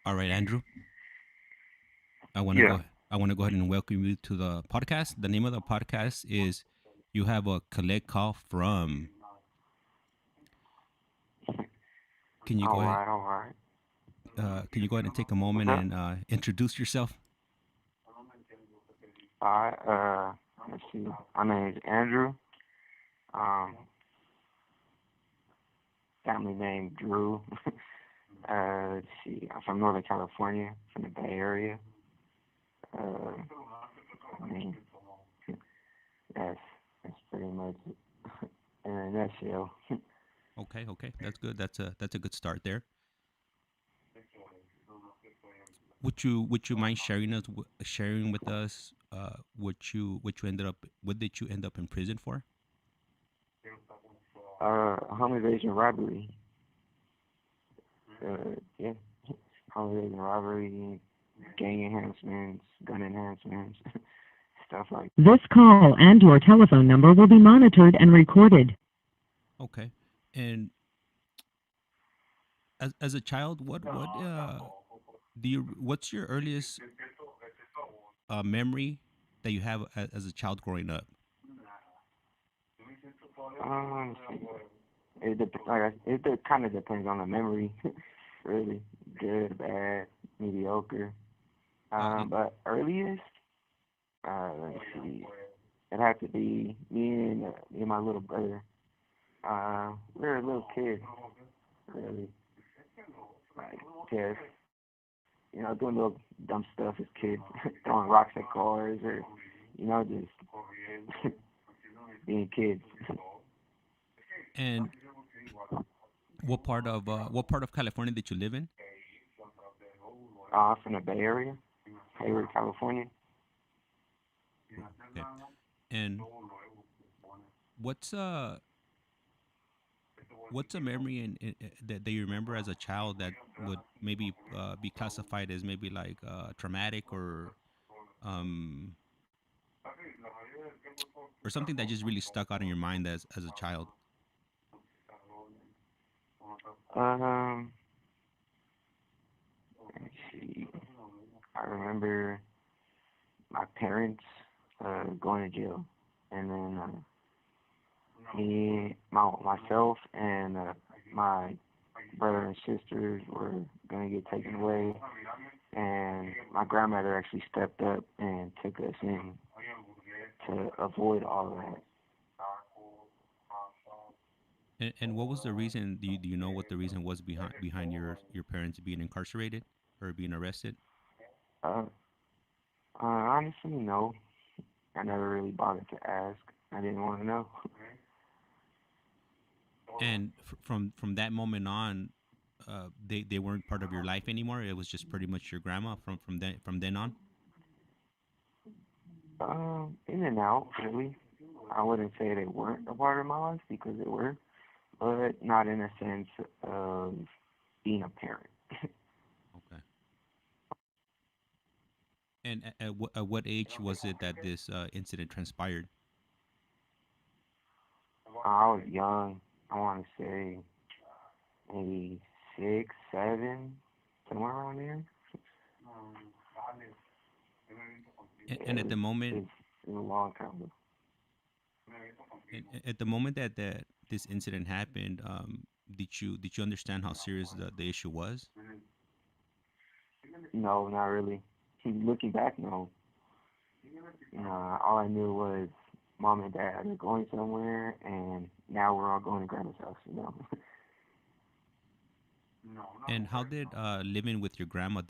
All right, Andrew. I want to Yeah. go. I want to go ahead and welcome you to the podcast. The name of the podcast is "You Have a Collect Call From." Can you All go ahead? right. All right. Can you go ahead and take a What's moment up? and introduce yourself? All right. Let's see. My name is Andrew. Um, family name Drew. Let's see. I'm from Northern California, from the Bay Area. Uh, I mean, that's that's pretty much it in a nutshell. Okay, that's good. That's a good start there. Would you mind sharing with us what did you end up in prison for? Home invasion robbery. Yeah, home invasion robbery, gang enhancements, gun enhancements, stuff like. This call and your telephone number will be monitored and recorded. Okay, and as a child, what do you what's your earliest memory that you have as a child growing up? Let's see. It kind of depends on the memory, really. Good, bad, mediocre. Uh, l- But earliest, let's see, it had to be me and my little brother. We were a little kid, really, like just doing little dumb stuff as kids, throwing rocks at cars, or just being kids. and what part of California did you live in? From the Bay Area, Hayward, California. Okay, and what's uh what's a memory that you remember as a child that would maybe be classified as maybe like traumatic um or something that just really stuck out in your mind as a child? Um, let's see. I remember my parents going to jail, and then myself, and my brother and sisters were gonna get taken away, and my grandmother actually stepped up and took us in to avoid all of that. And what was the reason? Do you know what the reason was behind your parents being incarcerated or being arrested? Uh, Honestly, no. I never really bothered to ask. I didn't want to know. And from that moment on, they weren't part of your life anymore. It was just pretty much your grandma from then on. In and out, really. I wouldn't say they weren't a part of my life because they were, but not in a sense of being a parent. Okay. And at what age was it that this incident transpired? I was young. I want to say maybe 6, 7, somewhere around there. And Yeah, at the moment, it was a long time ago. at the moment that this incident happened, did you understand how serious the issue was? No, not really. Looking back, no. All I knew was mom and dad are going somewhere, and now we're all going to grandma's house. And how did living with your grandma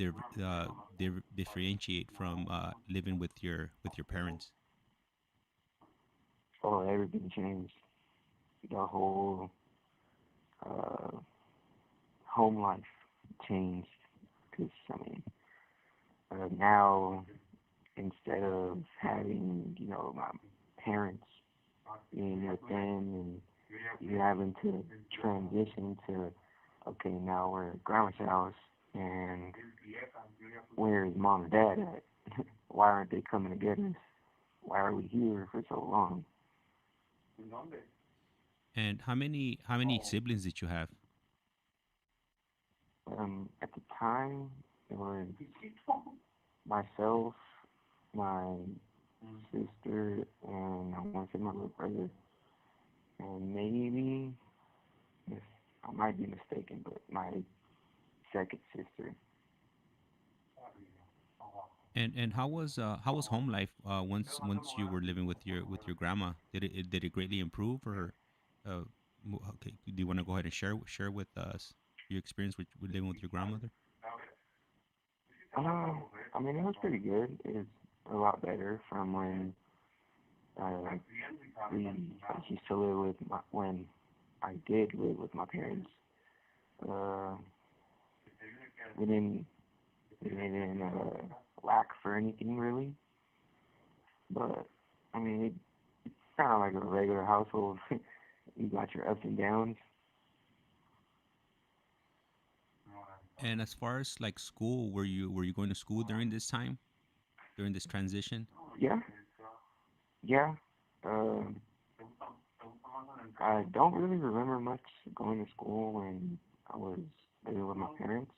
differentiate from living with your parents? Oh, everything changed. The whole uh, home life changed. Because, now instead of having, my parents being with them and you having to transition to, okay, now we're at grandma's house and where's mom and dad at? Why aren't they coming to get us? Why are we here for so long? And how many siblings did you have? At the time, It was myself, my sister, and I want to say my little brother, and maybe, if I might be mistaken, but my second sister. And how was home life once you were living with your grandma? Did it greatly improve or okay? Do you want to go ahead and share with us your experience with living with your grandmother? Uh, I mean, it was pretty good. It's a lot better from when uh, we used to live with when I did live with my parents. Uh, we didn't lack for anything really, but I mean, it's kind of like a regular household. You got your ups and downs. And as far as like school, were you going to school during this time, during this transition? Yeah, yeah. Um, I don't really remember much going to school when I was living with my parents.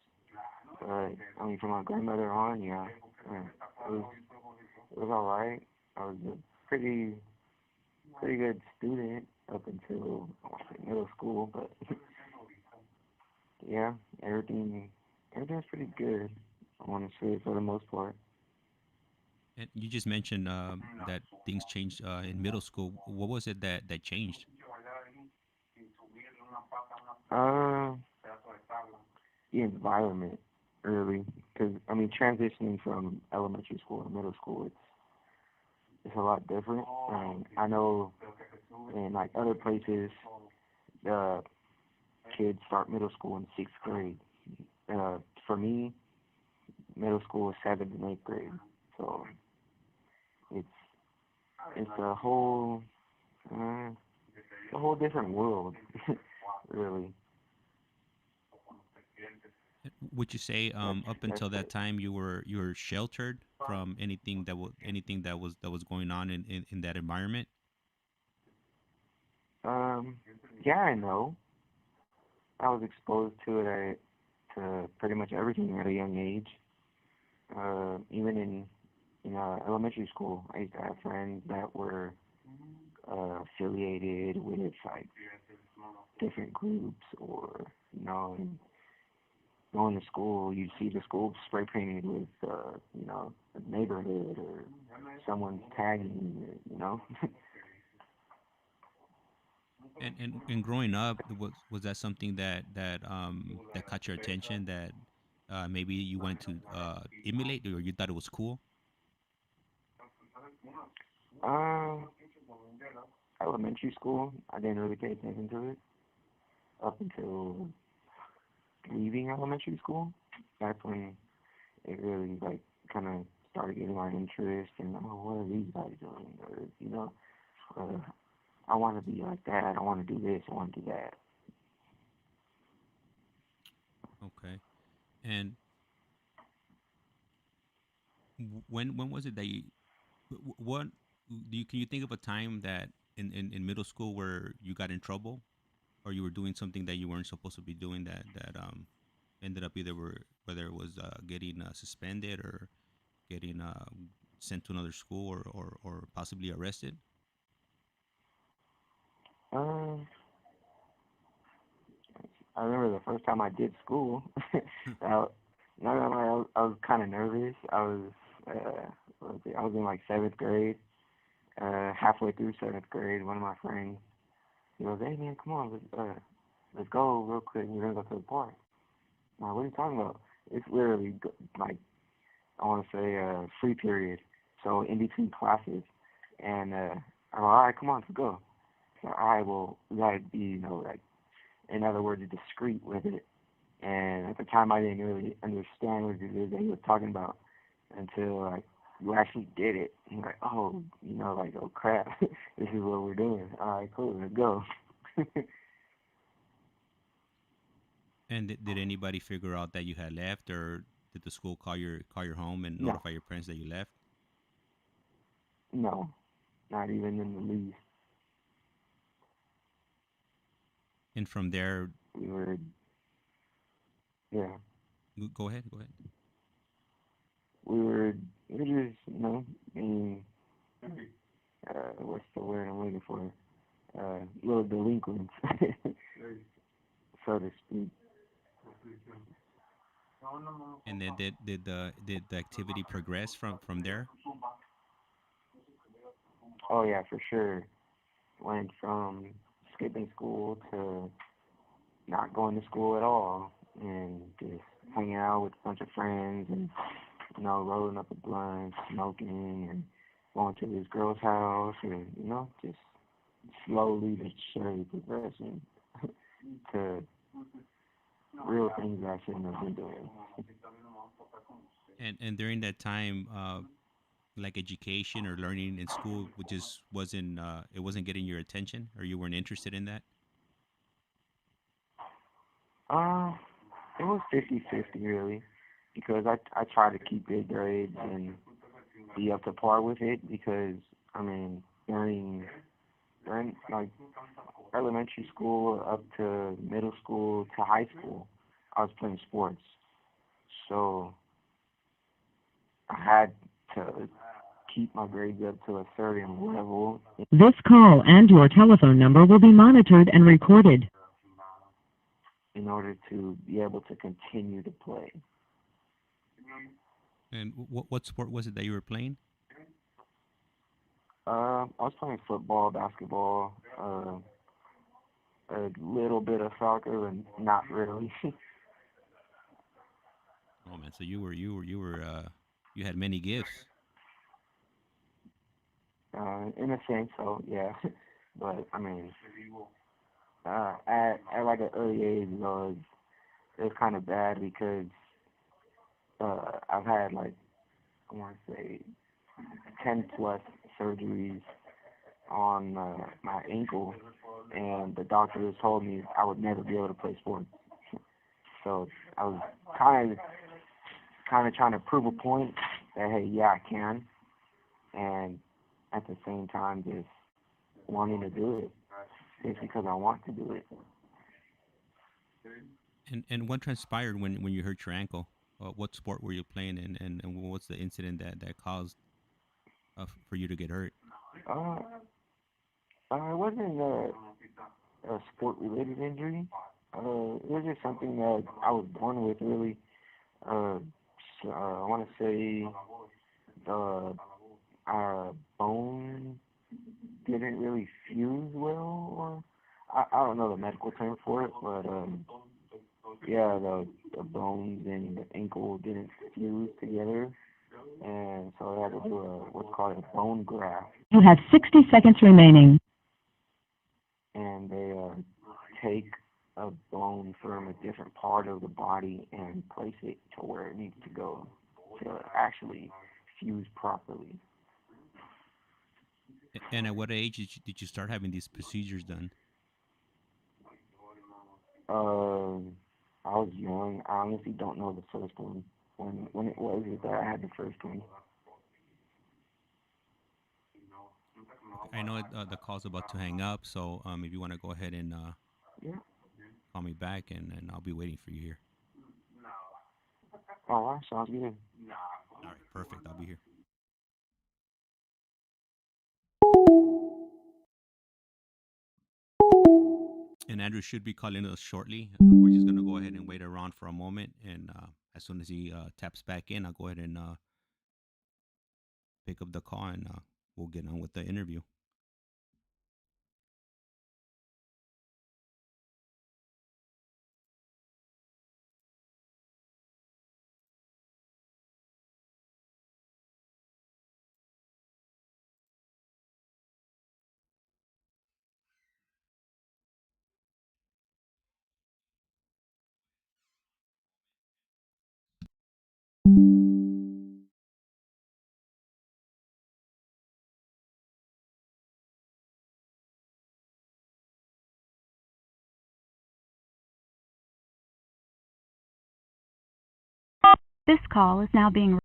But I mean, from my grandmother on, yeah, it was it was all right. I was a pretty good student up until I want to say middle school, but yeah, everything's pretty good. I want to say for the most part. And you just mentioned that things changed in middle school. What was it that changed? Uh, the environment really, because I mean, transitioning from elementary school to middle school, it's a lot different. I know in like other places, the kids start middle school in sixth grade. Uh, for me, middle school is seventh and eighth grade. So it's it's uh, a whole different world, really. Would you say up That's until that it. time you were sheltered from anything that was going on in that environment? Yeah, I know. I was exposed to to pretty much everything at a young age. Even in elementary school, I used to have friends that were affiliated with like different groups, or and going to school, you see the school spray painted with a neighborhood or someone's tagging it, And growing up, was that something that caught your attention that maybe you wanted to emulate or you thought it was cool? uh, elementary school, I didn't really pay attention to it up until leaving elementary school. That's when it really like kind of started getting my interest, and what are these guys doing? Or uh, I want to be like that. I want to do this. I want to do that. Okay. And when was it that you what do you can you think of a time that in middle school where you got in trouble or you were doing something that you weren't supposed to be doing that ended up whether it was getting suspended or getting sent to another school or possibly arrested? Uh, I remember the first time I did school. I, not gonna lie, I was kind of nervous. I was in like seventh grade. Halfway through seventh grade, one of my friends, he goes, "Hey man, come on, let's go real quick. We're gonna go to the park." Now, what are you talking about? It's literally like I want to say free period, so in between classes, and I'm like, all right, come on, let's go. So, all right, well, we gotta be, like in other words, discreet with it. And at the time, I didn't really understand what it is that he was talking about until like you actually did it. And you're like, oh, like oh crap, this is what we're doing. All right, cool, let's go. And did anybody figure out that you had left, or did the school call your home and No, notify your parents that you left? no, not even in the least. And from there, We were, yeah. go ahead, go ahead. we were we were just being what's the word I'm looking for? Little delinquents, so to speak. And then did the activity progress from there? Oh yeah, for sure. Went from skipping school to not going to school at all, and just hanging out with a bunch of friends, and rolling up a blunt, smoking, and going to this girl's house, and just slowly but surely progressing to real things I shouldn't have been doing. And during that time, like education or learning in school, which just wasn't it wasn't getting your attention, or you weren't interested in that. Uh, it was 50-50 really, because I try to keep good grades and be up to par with it, because I mean during like elementary school up to middle school to high school, I was playing sports, so I had to keep my grades up to a certain level This call and your telephone number will be monitored and recorded. in order to be able to continue to play. And what sport was it that you were playing? I was playing football, basketball, a little bit of soccer, and not really. Oh man, so you were you had many gifts. In a sense, so yeah. But I mean, at like an early age, it was kind of bad because I've had like I want to say 10+ surgeries on my ankle, and the doctors told me I would never be able to play sports. So I was kind of trying to prove a point that hey, yeah, I can, and at the same time just wanting to do it just because I want to do it. And what transpired when you hurt your ankle? What sport were you playing, and what's the incident that caused for you to get hurt? Uh, it wasn't a sport-related injury. It was just something that I was born with, really. Uh, I want to say the bone didn't really fuse well, or I don't know the medical term for it, but yeah, the bones and the ankle didn't fuse together, and so I had to do what's called a bone graft, You have 60 seconds remaining. and they take a bone from a different part of the body and place it to where it needs to go to actually fuse properly. And at what age did you start having these procedures done? Um, I was young. I honestly don't know the first one when it was that I had the first one. Okay, I know the call's about to hang up, so if you want to go ahead and Yeah. call me back, and I'll be waiting for you here. All right. Sounds good. All right, perfect. I'll be here. And Andrew should be calling us shortly. We're just gonna go ahead and wait around for a moment, and as soon as he taps back in, I'll go ahead and pick up the call, and we'll get on with the interview. This call is now being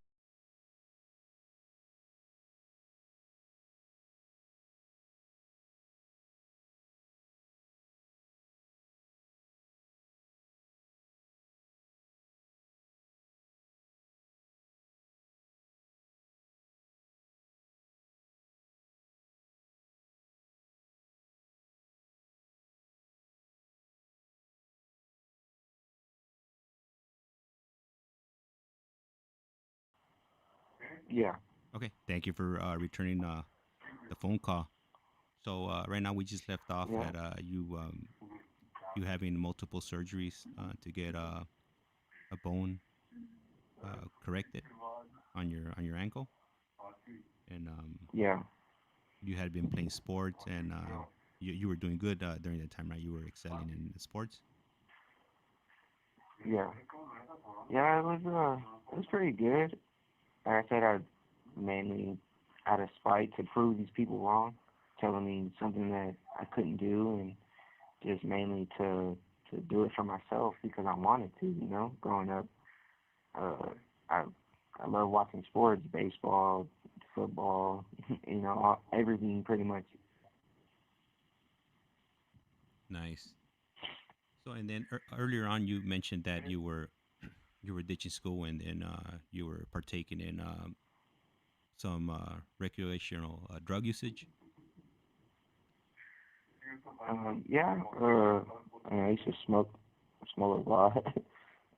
Yeah, Okay, thank you for returning the phone call. So right now we just left off yeah. at you having multiple surgeries to get a bone corrected on your ankle, and Yeah, you had been playing sports, and you were doing good during that time, right? You were excelling in the sports. yeah, yeah. It was pretty good. Like I said, I mainly out of spite to prove these people wrong, telling me something that I couldn't do, and just mainly to do it for myself because I wanted to. You know, growing up, uh, I I love watching sports, baseball, football, you know, everything pretty much. Nice. So and then earlier on, you mentioned that you were ditching school and you were partaking in some recreational drug usage. Yeah, I used to smoke a lot,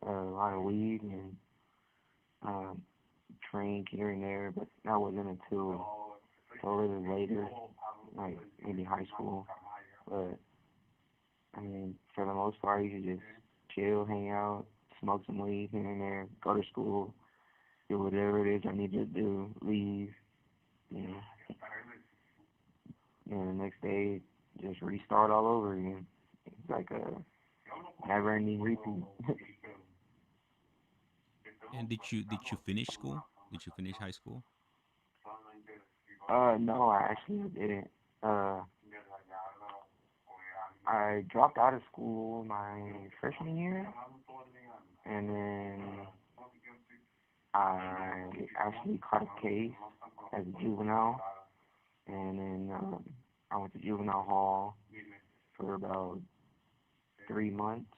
a lot of weed and um, drink here and there, but that wasn't until a little later, like maybe high school. But I mean, for the most part, you should just chill, hang out, smoke some weed here and there, go to school, do whatever it is I need to do, leave, you know, and the next day just restart all over again. It's like a never-ending repeat. And did you finish school? Did you finish high school? No, I actually didn't. Uh, I dropped out of school my freshman year, and then I actually caught a case as a juvenile, and then I went to juvenile hall for about 3 months,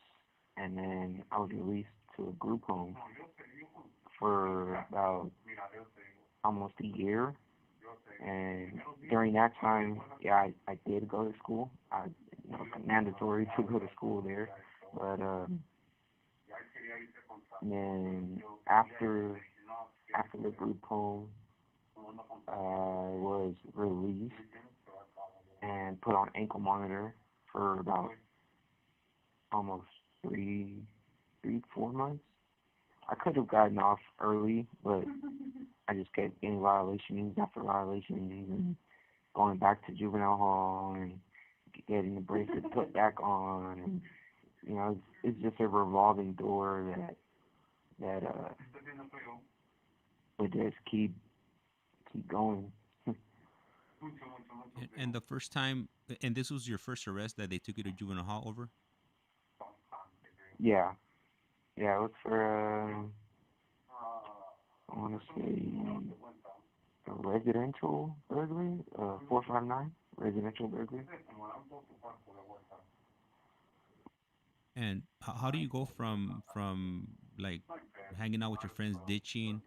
and then I was released to a group home for about almost a year. And during that time, yeah, I did go to school. It's mandatory to go to school there. But then after the group home, I was released and put on ankle monitor for about almost 4 months. I could have gotten off early, but I just kept getting violations after violations and going back to juvenile hall and getting the bracelet put back on, and it's just a revolving door that would just keep going. And the first time, and this was your first arrest that they took you to juvenile hall over. Yeah, yeah, it was for I want to say a residential burglary, 459 residential burglary. And how do you go from like hanging out with your friends, ditching,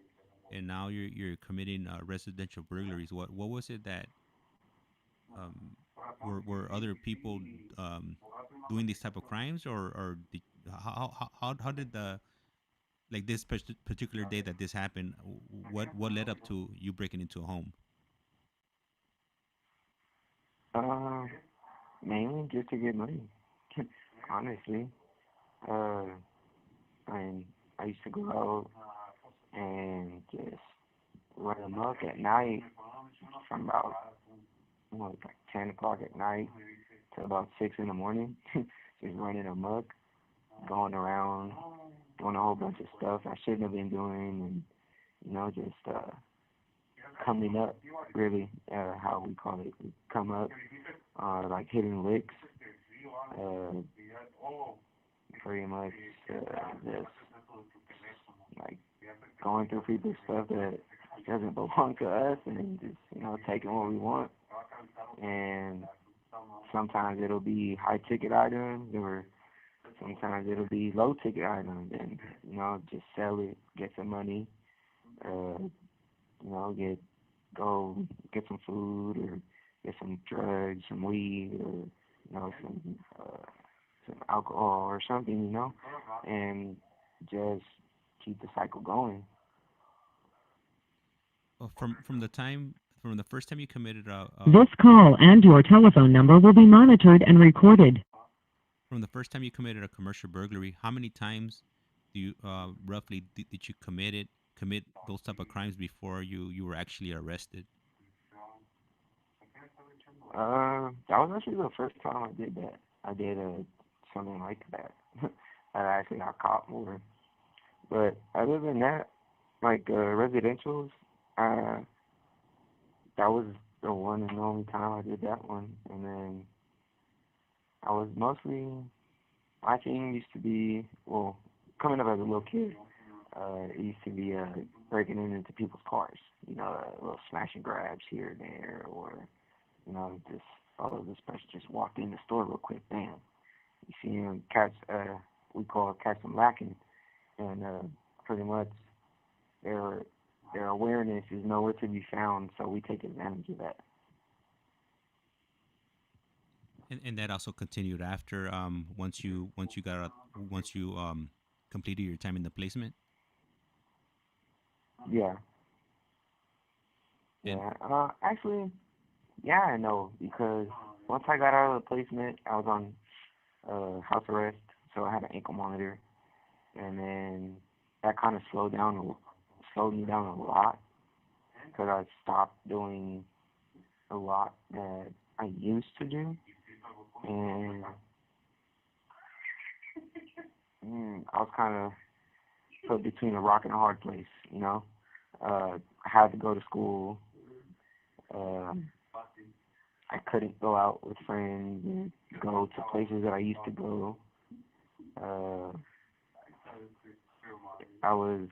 and now you're committing residential burglaries? What was it that um, were other people um, doing these type of crimes, or how did the like this particular day that this happened? What led up to you breaking into a home? Uh, Mainly just to get money. Honestly, uh, and I used to go out and just run amok at night from about like 10 o'clock at night to about 6 in the morning, just running amok, going around, doing a whole bunch of stuff I shouldn't have been doing, and just coming up, really, how we call it, we come up, like hitting licks, uh, pretty much just like going through people's stuff that doesn't belong to us, and just taking what we want. And sometimes it'll be high ticket items, or sometimes it'll be low ticket items, and just sell it, get some money, get go get some food, or get some drugs, some weed, or some alcohol or something, and just keep the cycle going. from the first time you committed This call and your telephone number will be monitored and recorded. from the first time you committed a commercial burglary, how many times do you roughly did you commit those type of crimes before you were actually arrested? That was actually the first time I did that. I did something like that. I actually got caught for. But other than that, like residentials, uh, that was the one and only time I did that one. And then I was mostly, my thing used to be, well, coming up as a little kid, it used to be breaking into people's cars. Little smash and grabs here and there, or just this person just walked in the store real quick, bam. You see him catch, we call it catch them lacking, and pretty much their their awareness is nowhere to be found, so we take advantage of that. And that also continued after once you completed your time in the placement. Yeah, And yeah. Actually, yeah, I know because once I got out of the placement, I was on house arrest, so I had an ankle monitor, and then that kind of slowed me down a lot because I stopped doing a lot that I used to do, and I was kind of put between a rock and a hard place. I had to go to school. Um, I couldn't go out with friends and go to places that I used to go. Uh, I was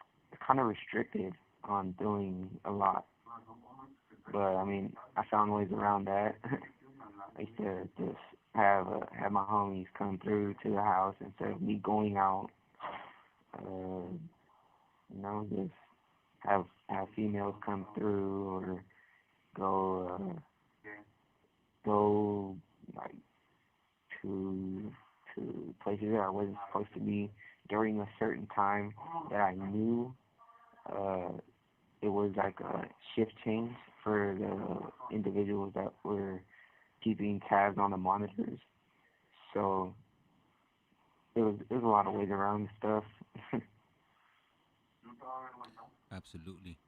kind of restricted on doing a lot, but I mean, I found ways around that. I used to just have my homies come through to the house instead of me going out. Uh, just have females come through or go like to places that I wasn't supposed to be during a certain time that I knew uh, it was like a shift change for the individuals that were keeping tabs on the monitors. So it was a lot of ways around stuff. absolutely.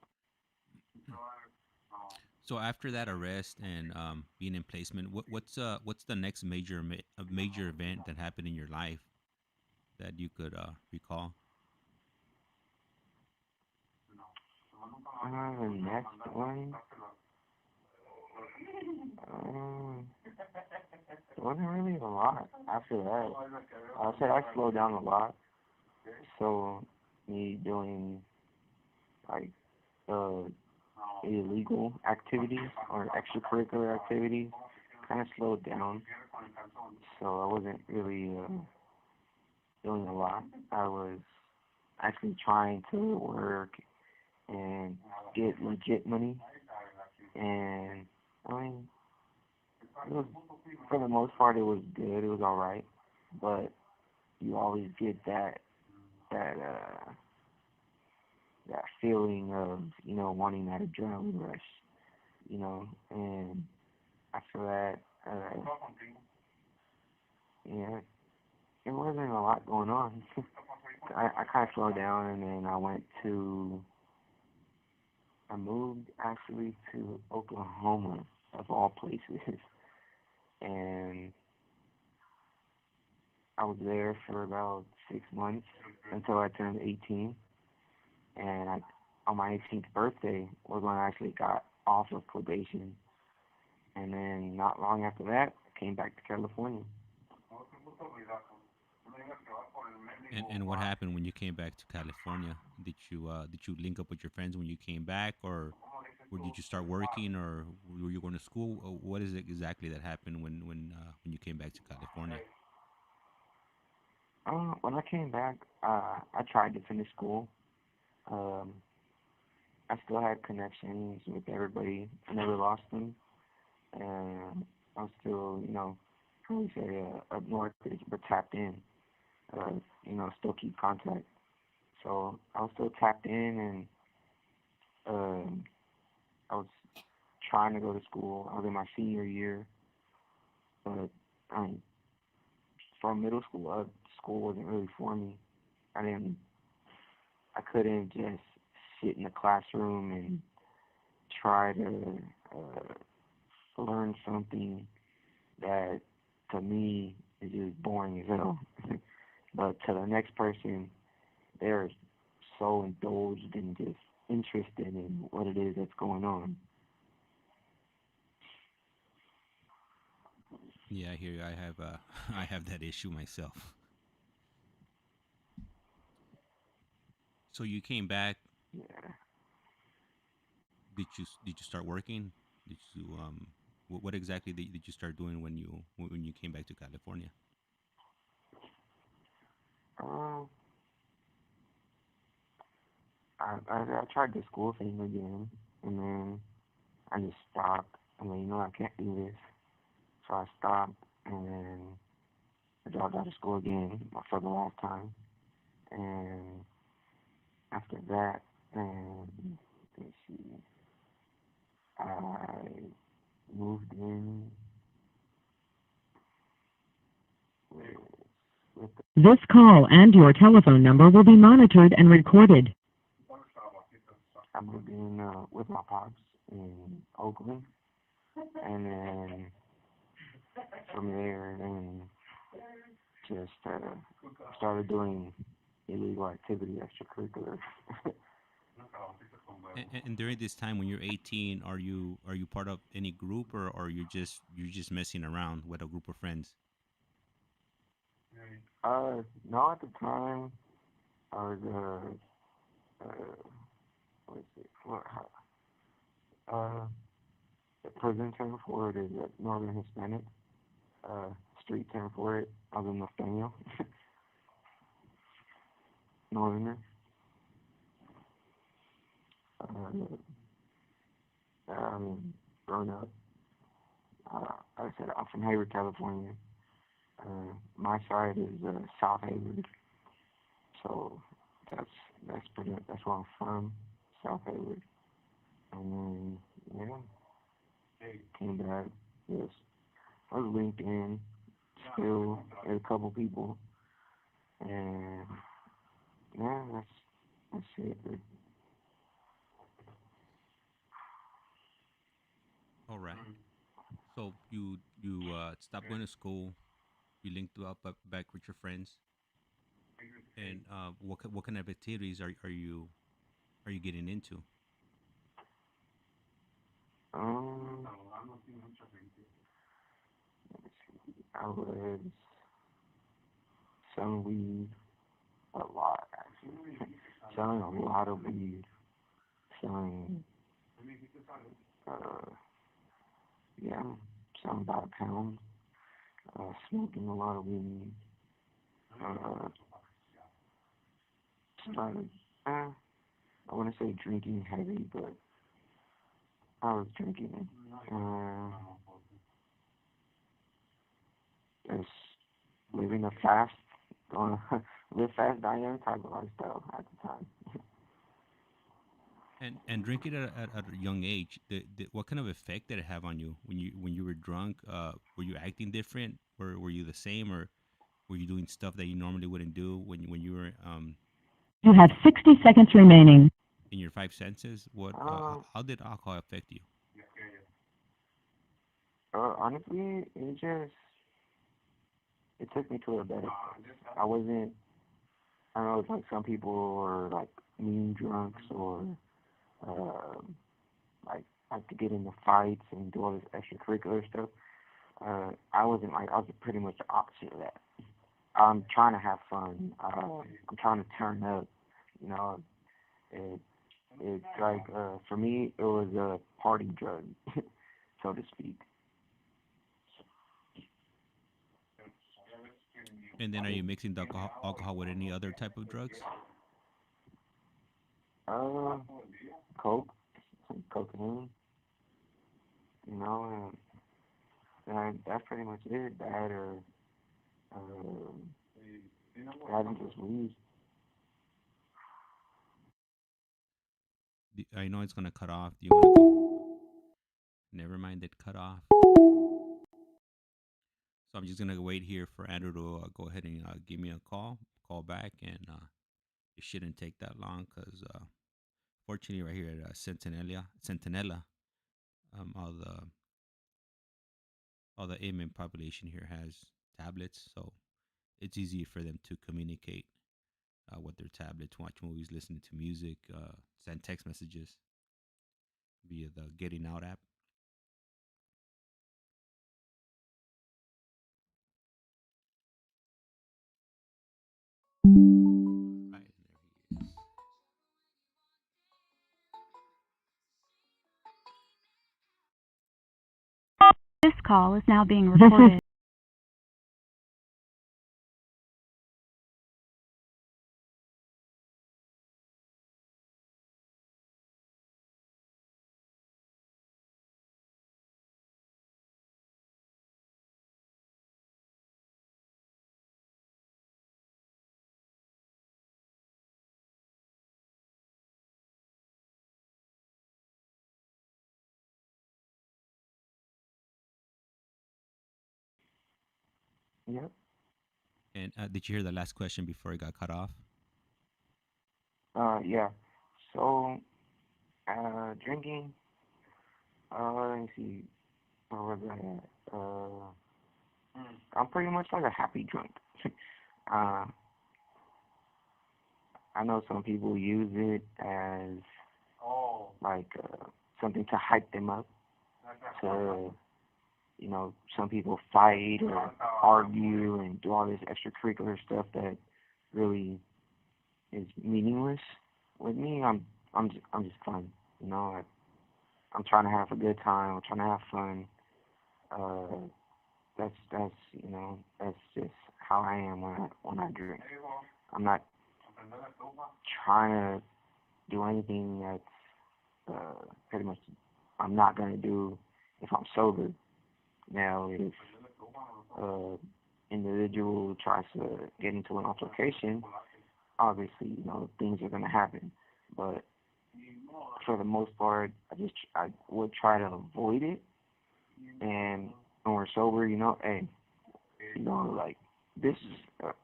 So after that arrest and being in placement, what's the next major event that happened in your life that you could recall? The next one, um, there wasn't really a lot after that. I said I slowed down a lot, so me doing like uh, illegal activities or extracurricular activities kind of slowed down. So I wasn't really doing a lot. I was actually trying to work and get legit money, and I mean, it was for the most part it was good. It was all right, but you always get that that feeling of wanting that adrenaline rush, and after that, yeah, it wasn't a lot going on. I kind of slowed down, and then I moved actually to Oklahoma of all places, and I was there for about 6 months until I turned 18, and on my 18th birthday was when I actually got off of probation, and then not long after that, I came back to California. And what happened when you came back to California? Did you link up with your friends when you came back, or did you start working, or were you going to school? Or what is it exactly that happened when you came back to California? When I came back, I tried to finish school. Um, I still had connections with everybody. I never lost them, and I was still, probably say up north, but tapped in. Still keep contact. So I was still tapped in, and um, I was trying to go to school. I was in my senior year, but I mean, from middle school up, school wasn't really for me. I didn't, I couldn't just sit in the classroom and try to learn something that to me is just boring as hell. But to the next person, they're so indulged and just interested in what it is that's going on. Yeah, I hear you. I have I have that issue myself. So you came back. Yeah. Did you start working? Did you what exactly did you start doing when you came back to California? Um, I tried the school thing again, and then I just stopped. I mean, I can't do this, so I stopped, and then I dropped out of school again for the last time, and after that, let's see, I moved in with, with This call and your telephone number will be monitored and recorded. I moved in with my pops in Oakland, and then from there, then just started doing illegal activity, extracurricular. And during this time when you're 18, are you part of any group, or you're just messing around with a group of friends? No, at the time I was what's it? Uh, the prison term for it is Northern Hispanic. Uh, Street term for it, I was in Norteño, Northerner. Uh, Growing up, like I said, I'm from Hayward, California. My side is South Hayward, so that's that's where I'm from, South Hayward. And then yeah, came back. Yes, I was linked in still with a couple people, and yeah, that's it. All right. So you stopped going to school. You linked up back with your friends, and what kind of activities are you getting into? Um, I was selling weed a lot actually, selling a lot of weed, selling uh yeah, selling about a pound, smoking a lot of weed, uh started I wouldn't say drinking heavy, but I was drinking just living a fast uh, live fast die young type of lifestyle at the time. And drinking at a young age, what kind of effect did it have on you when you were drunk? Were you acting different, or were you the same, or were you doing stuff that you normally wouldn't do when you were You in your have 60 seconds remaining. five senses? What Um, how did alcohol affect you? Honestly, it took me to a better place. I wasn't. I know it's like some people are like mean drunks or um like to get into fights and do all this extracurricular stuff. I wasn't like I was pretty much the opposite of that. I'm trying to have fun. I'm trying to turn up. You know, it it's like for me it was a party drug, so to speak. And then are you mixing the alcohol with any other type of drugs? Uh, coke, some cocaine. You know, that's pretty much it. That or um, having just weed. I know it's gonna cut off. Do you want to go? Never mind, it cut off. So I'm just gonna wait here for Andrew to go ahead and give me a call back, and it shouldn't take that long because fortunately, right here at Centinela, um, all the all the inmate population here has tablets, so it's easy for them to communicate with their tablets, watch movies, listen to music, send text messages via the Getting Out app. Right, there he is. This call is now being This is recorded. Yep. And did you hear the last question before it got cut off? Yeah. So, drinking. Let me see. Where was I at? I'm pretty much like a happy drunk. uh, I know some people use it as like something to hype them up. To some people fight or argue and do all this extracurricular stuff that really is meaningless. With me, I'm just fun. I'm trying to have a good time. I'm trying to have fun. Uh, that's just how I am when I drink. I'm not trying to do anything that's pretty much I'm not gonna do if I'm sober. Now, if uh individual tries to get into an altercation, obviously things are gonna happen. But for the most part, I would try to avoid it. And when we're sober, hey, like this,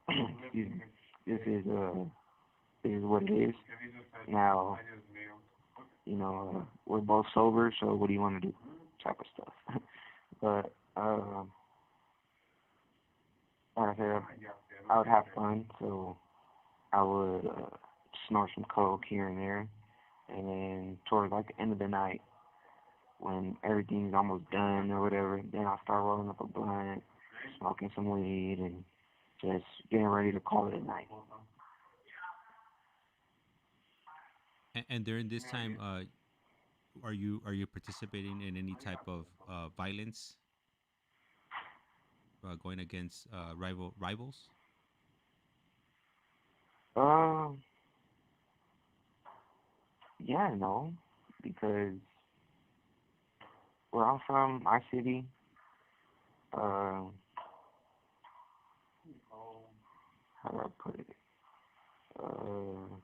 excuse me, this is this is what it is. Now, we're both sober, so what do you want to do? Type of stuff. But like I said, I would have fun, so I would snort some coke here and there, and then towards like the end of the night, when everything's almost done or whatever, then I'll start rolling up a blunt, smoking some weed, and just getting ready to call it a night. And during this time, are you participating in any type of violence, going against rivals? Um, yeah, no, because where I'm from, my city, uh, how do I put it? Uh,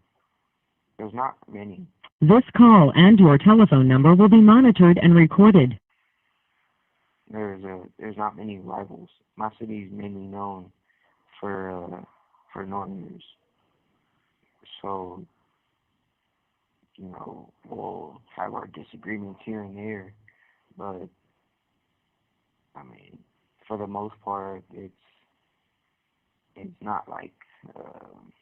there's not many. this call and your telephone number will be monitored and recorded. There's not many rivals. My city is mainly known for Northerners. So we'll have our disagreements here and there, but I mean, for the most part, it's not like um,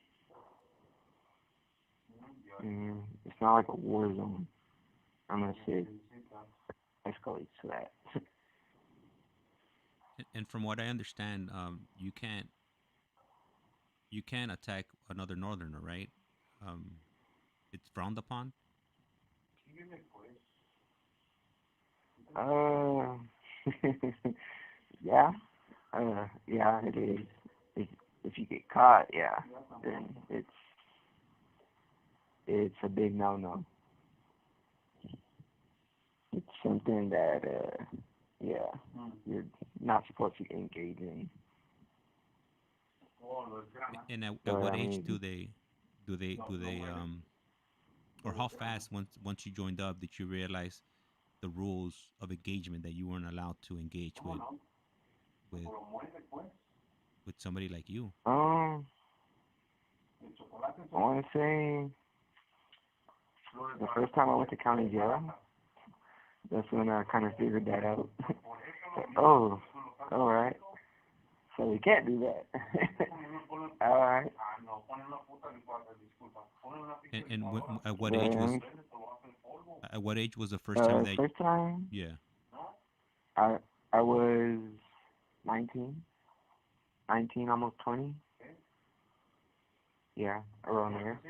it's not like a war zone unless it escalates to that. And from what I understand, you can't attack another northerner, right? Um, it's frowned upon. uh, yeah, yeah, it is. If if you get caught, yeah, then it's a big no-no. It's something that yeah, you're not supposed to engage in. And at But what I age mean, do they or how fast once you joined up did you realize the rules of engagement that you weren't allowed to engage with with somebody like you? I want to say the first time I went to county jail, that's when I kind of figured that out. Oh, all right. So we can't do that. All right. At what age was Then, the first time that? first time Yeah. I I was 19, 19, almost 20. Yeah, around there.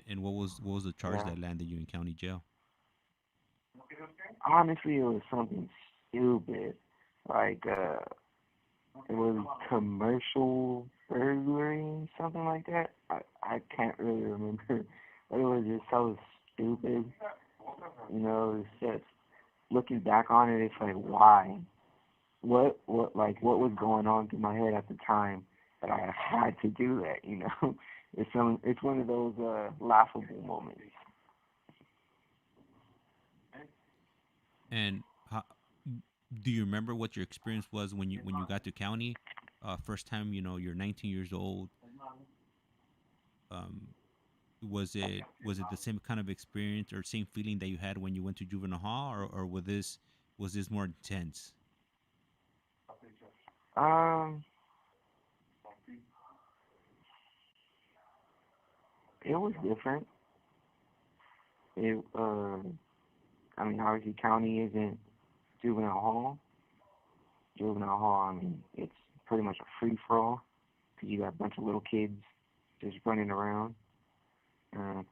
And what was the charge Yeah. that landed you in county jail? Honestly, it was something stupid. Like, it was commercial burglary, something like that. I can't really remember, but it was just so stupid. You know, it's just looking back on it, it's like why? What was going on through my head at the time that I had to do that? You know, it's one of those laughable moments. And how, do you remember what your experience was when you got to county? First time, you're 19 years old. Um, was it the same kind of experience or same feeling that you had when you went to juvenile hall, or was this more intense? Um, it was different. It I mean, obviously, county isn't juvenile hall. Juvenile hall, I mean, it's pretty much a free for all because you got a bunch of little kids just running around.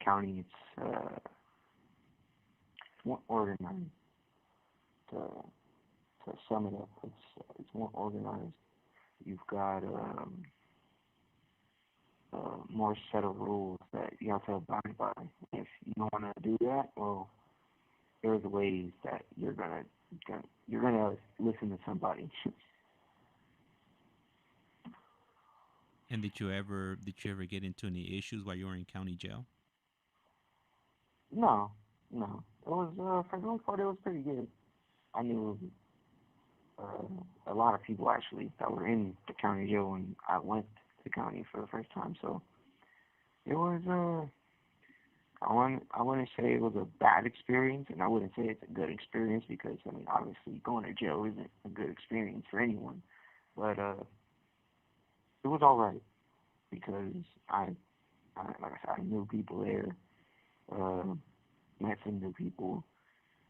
County, it's more organized. To to sum it up, it's more organized. You've got more set of rules that you have to abide by. If you don't want to do that, well, there's ways that you're gonna listen to somebody. And did you ever get into any issues while you were in county jail? No, no. It was for the most part, it was pretty good. I knew a lot of people actually that were in the county jail when I went to the county for the first time. So it was I wouldn't say it was a bad experience, and I wouldn't say it's a good experience because I mean obviously going to jail isn't a good experience for anyone. But it was all right because like I said, I knew people there, uh, met some new people,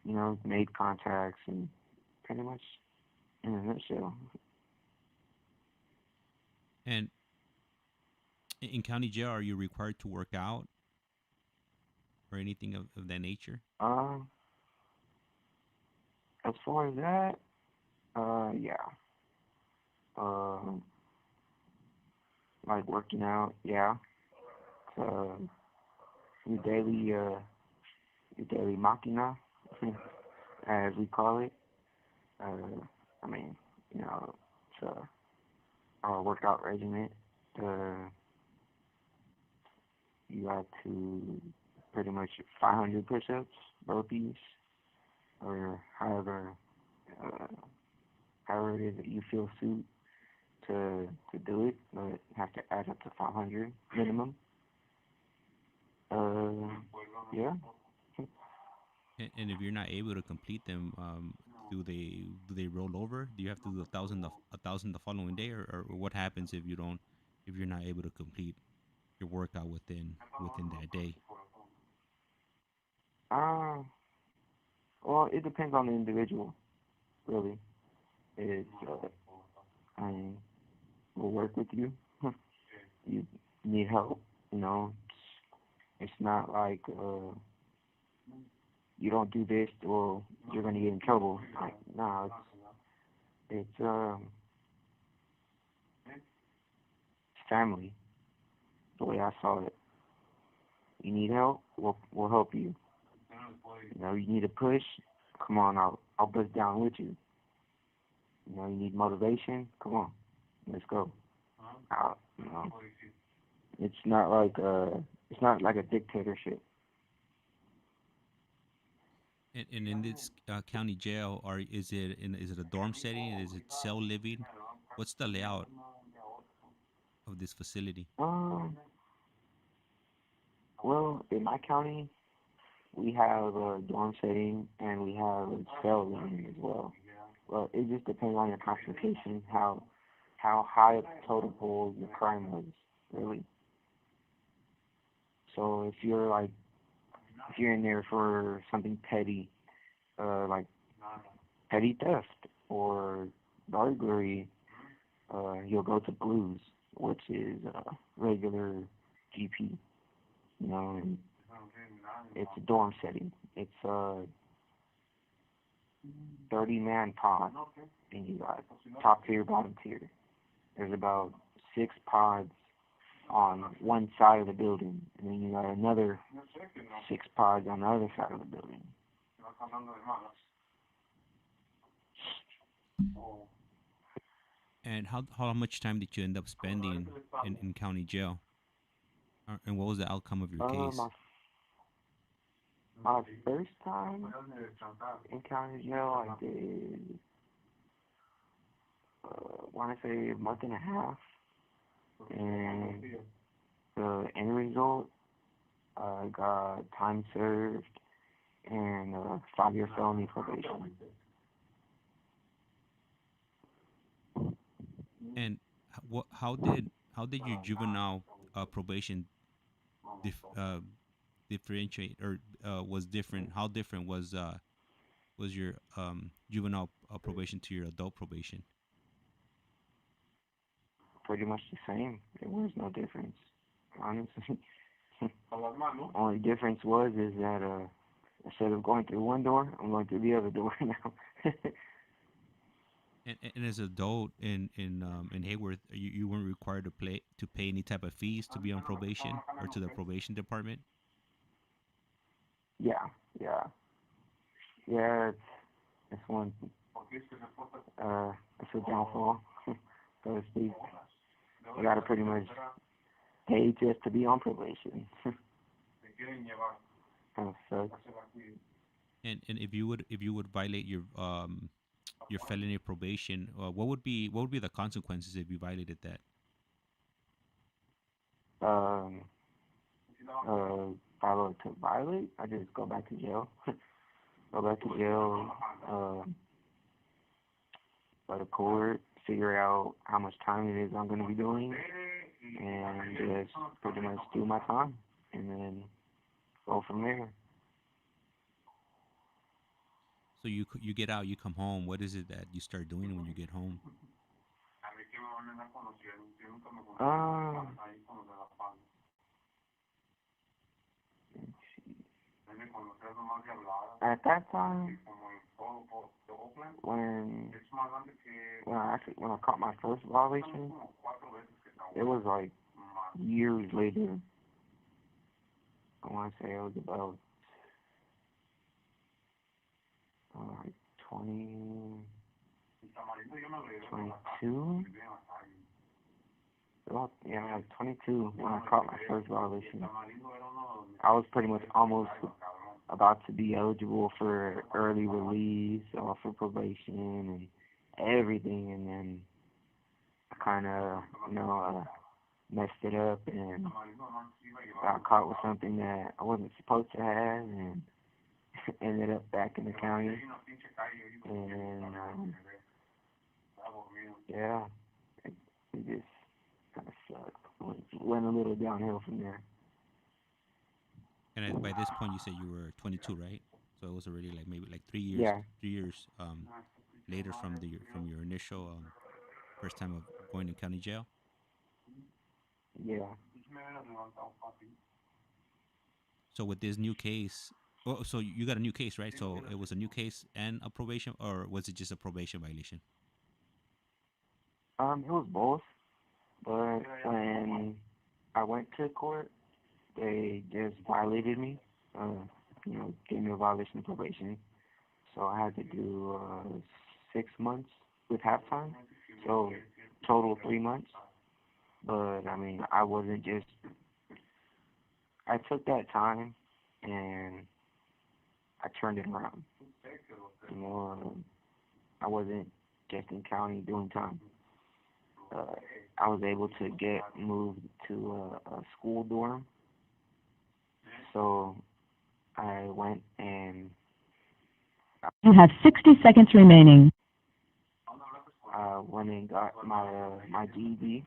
you know, made contacts, and pretty much in a nutshell. And in county jail, are you required to work out or anything of that nature? Um, as far as that, yeah, um, like working out, yeah. Uh, your daily, your daily machina, as we call it. I mean, you know, it's our workout regimen. Uh, you got to pretty much 500 push-ups, burpees, or uh, however it is that you feel suit to do it, but you have to add up to 500 minimum. Uh, yeah. And if you're not able to complete them, do they roll over? Do you have to do a thousand the following day, or what happens if you're not able to complete your workout within that day? Uh, well, it depends on the individual, really. It's, I mean, we'll work with you. You need help, you know. It's not like you don't do this or you're gonna get in trouble. Like, no, it's family. The way I saw it. You need help, we'll help you. You know, you need a push. Come on, I'll bust down with you. You know, you need motivation. Come on, let's go. You know, it's not like a dictatorship. And in this county jail, or is it a dorm setting? Is it cell living? What's the layout of this facility? Um, well, in my county, we have a dorm setting and we have a cell living as well. Well, it just depends on your classification, how high up the totem pole your crime was, really. So if you're in there for something petty, like petty theft or burglary, you'll go to blues, which is regular GP. You know, and it's a dorm setting. It's a 30-man pod, and you got top tier, bottom tier. There's about 6 pods on one side of the building, and then you got another 6 pods on the other side of the building. And how much time did you end up spending in county jail? And what was the outcome of your case? My my first time in county jail, I did want to say a month and a half, and the end result, I got time served and 5-year felony probation. And how did your juvenile probation differentiate or was different? How different was your juvenile probation to your adult probation? Pretty much the same. There was no difference, honestly. Only difference was is that instead of going through one door, I'm going through the other door now. And as an adult in Hayworth, you weren't required to pay any type of fees to be on probation or to the probation department. Yeah, yeah, yeah. It's one. It's a downfall, so to speak. You gotta pretty much pay just to be on probation. Kind of sucks. And if you would violate your felony probation, what would be the consequences if you violated that? Um, Follow to violate, I just go back to jail. Go back to jail. Go to court, figure out how much time it is I'm gonna be doing, and just pretty much do my time, and then go from there. So you get out, you come home. What is it that you start doing when you get home? Um, at that time, when when I caught my first violation, it was like years later. I want to say it was about like 20, 22. About, yeah, like 22 when I caught my first violation. I was pretty much almost about to be eligible for early release, off of probation, and everything, and then I kind of, messed it up and got caught with something that I wasn't supposed to have, and ended up back in the county, and yeah, it just kind of sucked. Went a little downhill from there. And by this point, you said you were 22, right? So it was already like maybe like Yeah, 3 years later from your initial first time of going to county jail. yeah. So with this new case, oh, so you got a new case, right? So it was a new case and a probation, or was it just a probation violation? It was both, but when I went to court, they just violated me. Gave me a violation of probation. So I had to do 6 months with halftime. So total 3 months. But I mean, I wasn't just. I took that time and I turned it around. You know, I wasn't just in county doing time. Uh, I was able to get moved to a school dorm, so I went and You have 60 seconds remaining. went and got my GED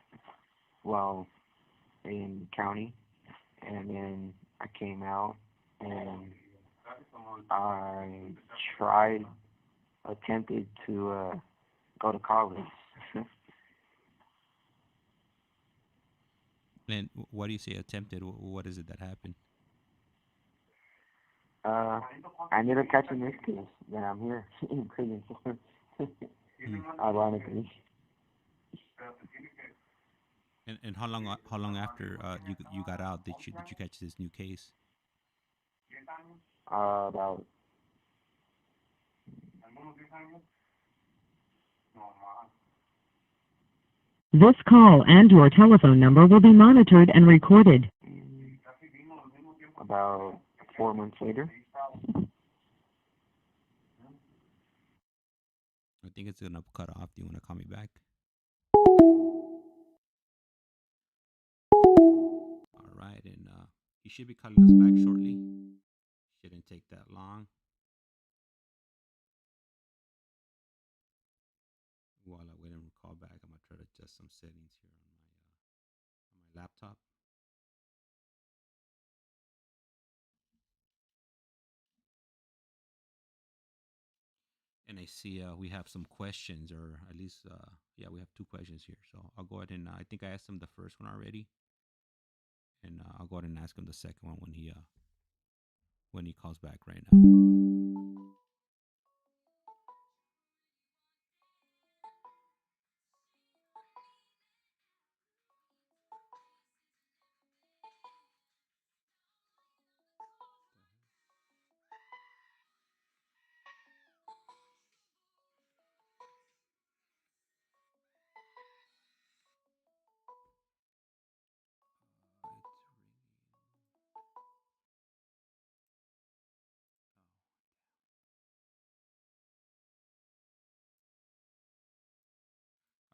while in county, and then I came out and I tried attempted to go to college. And what do you say attempted? What is it that happened? uh, I ended up catching this case that I'm here in prison for. Hmm. Ironically, And how long after you got out did you catch this new case? about This call and your telephone number will be monitored and recorded. mm, about 4 months later. I think it's gonna cut off. Do you want to call me back? All right, and he should be calling us back shortly. Shouldn't take that long. While I wait and call back, I'm gonna try to adjust some settings here on my laptop. And I see we have some questions, or at least yeah, we have two questions here. So I'll go ahead and I think I asked him the first one already, and I'll go ahead and ask him the second one when he calls back right now. It's ringing.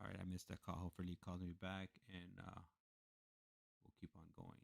All right, I missed that call. Hopefully, he calls me back, and we'll keep on going.